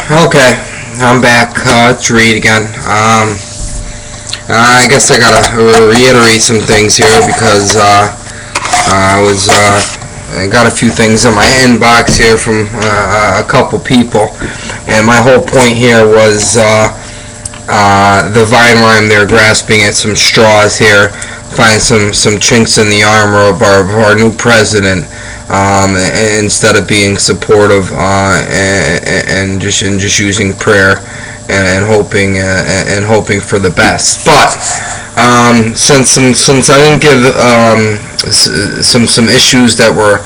Okay, I'm back. It's Reed again. I guess I gotta reiterate some things here because I got a few things in my inbox here from a couple people, and my whole point here was the Vine rhyme. They're grasping at some straws here, find some chinks in the armor of our new president. Instead of being supportive and just using prayer and hoping for the best. But since I didn't give some issues that were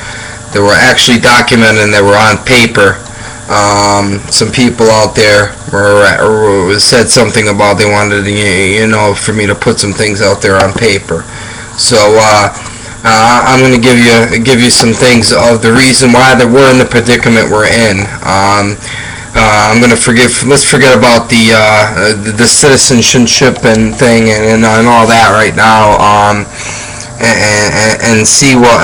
actually documented and that were on paper, some people out there said something about they wanted for me to put some things out there on paper. So I'm going to give you some things of the reason why that we're in the predicament we're in. I'm going to let's forget about the citizenship and thing and all that right now, and see what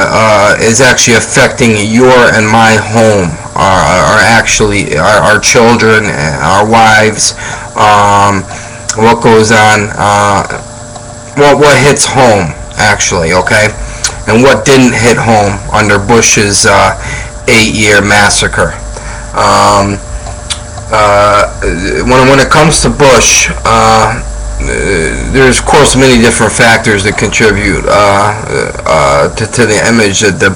is actually affecting your and my home, our children, our wives, what goes on, what hits home actually, okay? And what didn't hit home under Bush's 8-year massacre. When it comes to Bush, there's of course many different factors that contribute to the image that the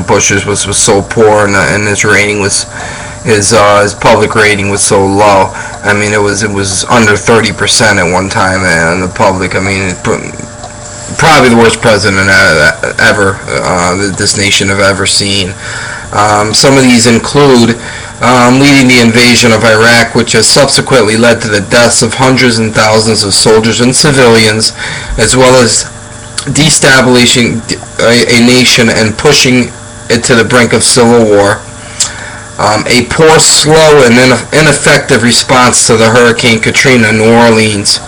Bushes was so poor, and his rating was his public rating was so low. I mean, it was under 30% at one time, and the public. I mean, probably the worst president ever this nation have ever seen. Some of these include leading the invasion of Iraq, which has subsequently led to the deaths of hundreds and thousands of soldiers and civilians, as well as destabilizing a nation and pushing it to the brink of civil war. A poor, slow, and ineffective response to the Hurricane Katrina in New Orleans,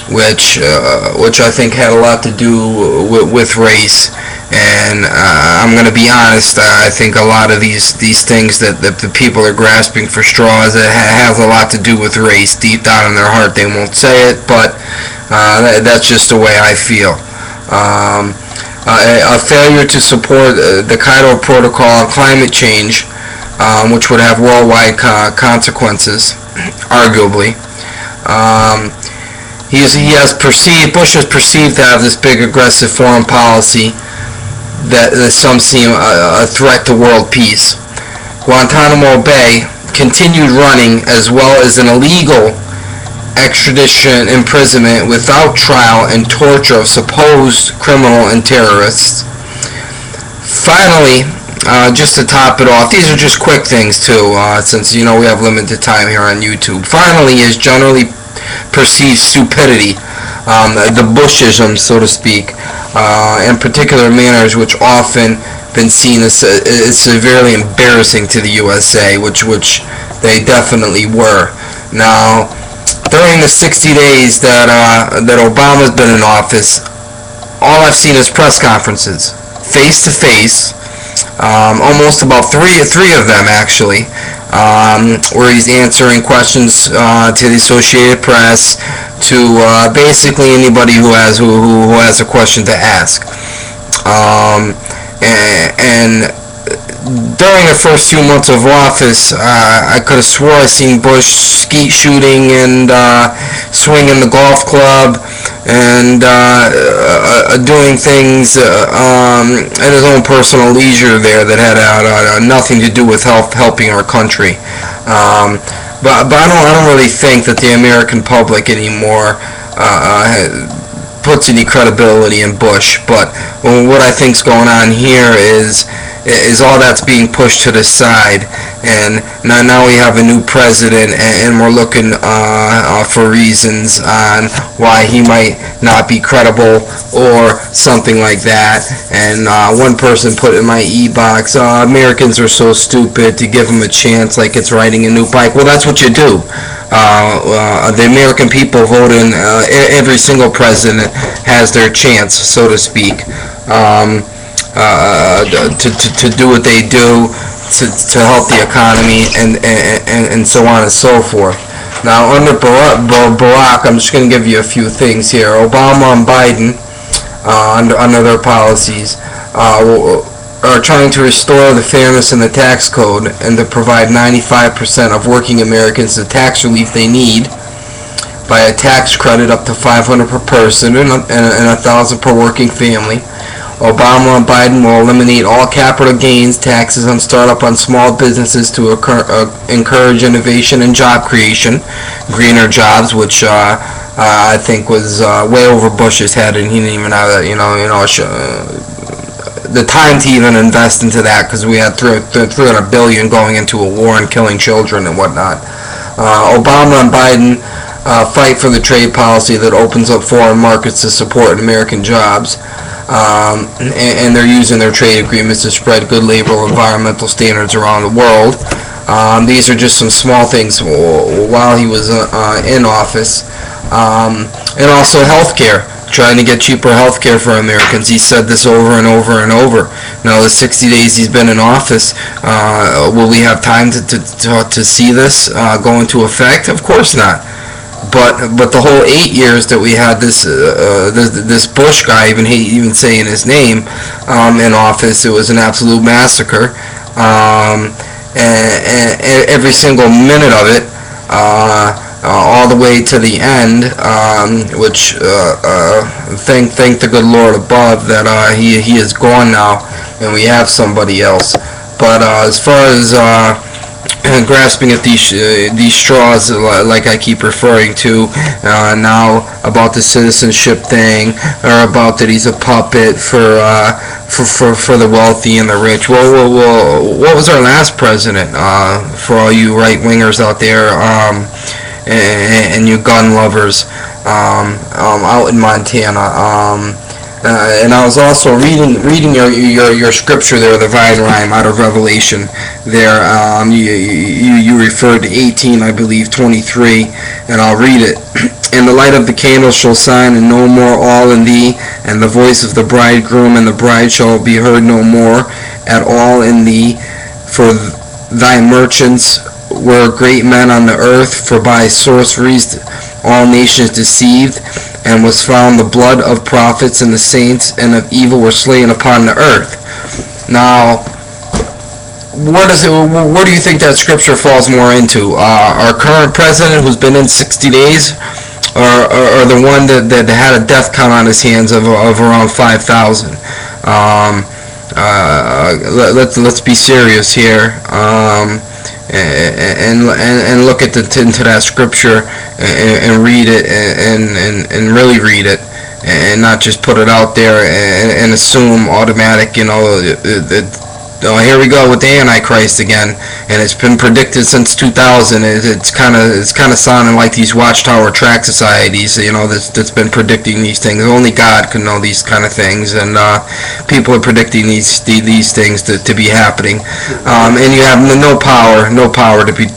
which I think had a lot to do with race. And I'm going to be honest, I think a lot of these things that the people are grasping for straws, it has a lot to do with race. Deep down in their heart they won't say it, but that's just the way I feel. A failure to support the Kyoto Protocol on climate change, which would have worldwide consequences, arguably. Bush has perceived to have this big aggressive foreign policy that some seem a threat to world peace. Guantanamo Bay continued running, as well as an illegal extradition imprisonment without trial and torture of supposed criminal and terrorists. Finally, just to top it off, these are just quick things too, since we have limited time here on YouTube. Finally, is generally perceived stupidity, the Bushism, so to speak, in particular manners which often been seen as severely embarrassing to the USA, which they definitely were. Now, during the 60 days that Obama's been in office, all I've seen is press conferences, face to face, almost about three of them actually, where he's answering questions to the Associated Press, to basically anybody who has a question to ask. And during the first few months of office, I could have swore I seen Bush skeet shooting and swinging the golf club and doing things at his own personal leisure there that had nothing to do with helping our country. But I don't really think that the American public anymore puts any credibility in Bush. But what I think's going on here is all that's being pushed to the side, and now we have a new president, and we're looking for reasons on why he might not be credible or something like that. And one person put in my e-box, Americans are so stupid to give him a chance like it's riding a new bike. Well, that's what you do. The American people vote in every single president has their chance, so to speak, to do what they do, to help the economy and so on and so forth. Now, under Barack, I'm just going to give you a few things here. Obama and Biden, under their policies, are trying to restore the fairness in the tax code and to provide 95% of working Americans the tax relief they need by a tax credit up to $500 per person and $1,000 per working family. Obama and Biden will eliminate all capital gains taxes on startup on small businesses to encourage innovation and job creation, greener jobs, which I think was way over Bush's head, and he didn't even have the time to even invest into that, because we had $300 billion going into a war and killing children and whatnot. Obama and Biden fight for the trade policy that opens up foreign markets to support American jobs. And they're using their trade agreements to spread good labor and environmental standards around the world. These are just some small things while he was in office. And also healthcare, trying to get cheaper healthcare for Americans. He said this over and over and over. Now, the 60 days he's been in office, will we have time to see this go into effect? Of course not. But the whole 8 years that we had this Bush guy, I hate even saying his name, in office, it was an absolute massacre. And every single minute of it, all the way to the end, which thank the good Lord above that he is gone now, and we have somebody else. But as far as grasping at these straws, like I keep referring to now, about the citizenship thing, or about that he's a puppet for the wealthy and the rich. Well, what was our last president? For all you right-wingers out there, and you gun lovers, out in Montana. And I was also reading your scripture there, the vine rhyme out of Revelation. There, you referred to 18, I believe, 23, and I'll read it. And the light of the candle shall shine, and no more all in thee, and the voice of the bridegroom and the bride shall be heard no more at all in thee. For thy merchants were great men on the earth, for by sorceries all nations deceived, and was found the blood of prophets and the saints and of evil were slain upon the earth. Now, where do you think that scripture falls more into? Our current president, who's been in 60 days, or the one that had a death count on his hands of around 5,000? Let's be serious here. And look at into that scripture and read it and really read it, and not just put it out there and assume automatic, here we go with the Antichrist again, and it's been predicted since 2000. It's kind of sounding like these Watchtower tract societies, that's been predicting these things. Only God can know these kind of things, and people are predicting these things to be happening, and you have no power to be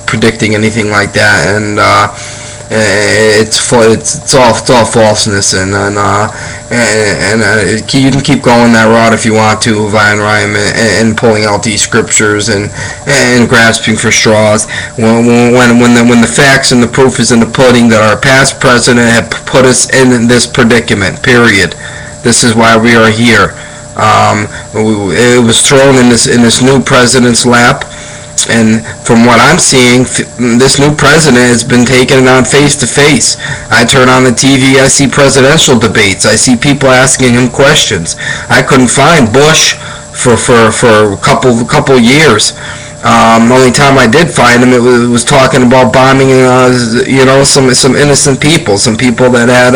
predicting anything like that, and it's all falseness, and you can keep going that route if you want to, Vine Rhyme, and pulling out these scriptures and grasping for straws when the facts and the proof is in the pudding that our past president had put us in this predicament. Period. This is why we are here. It was thrown in this new president's lap. And from what I'm seeing, this new president has been taking it on face to face. I turn on the TV, I see presidential debates. I see people asking him questions. I couldn't find Bush for a couple years. The only time I did find him, it was talking about bombing, some innocent people, some people that had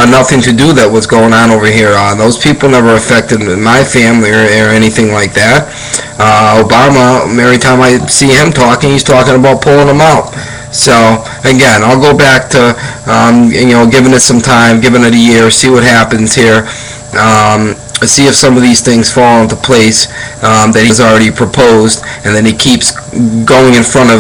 nothing to do that was going on over here. Those people never affected my family or anything like that. Obama, every time I see him talking, he's talking about pulling them out. So again, I'll go back to giving it some time, giving it a year, see what happens here. See if some of these things fall into place that he's already proposed, and then he keeps going in front of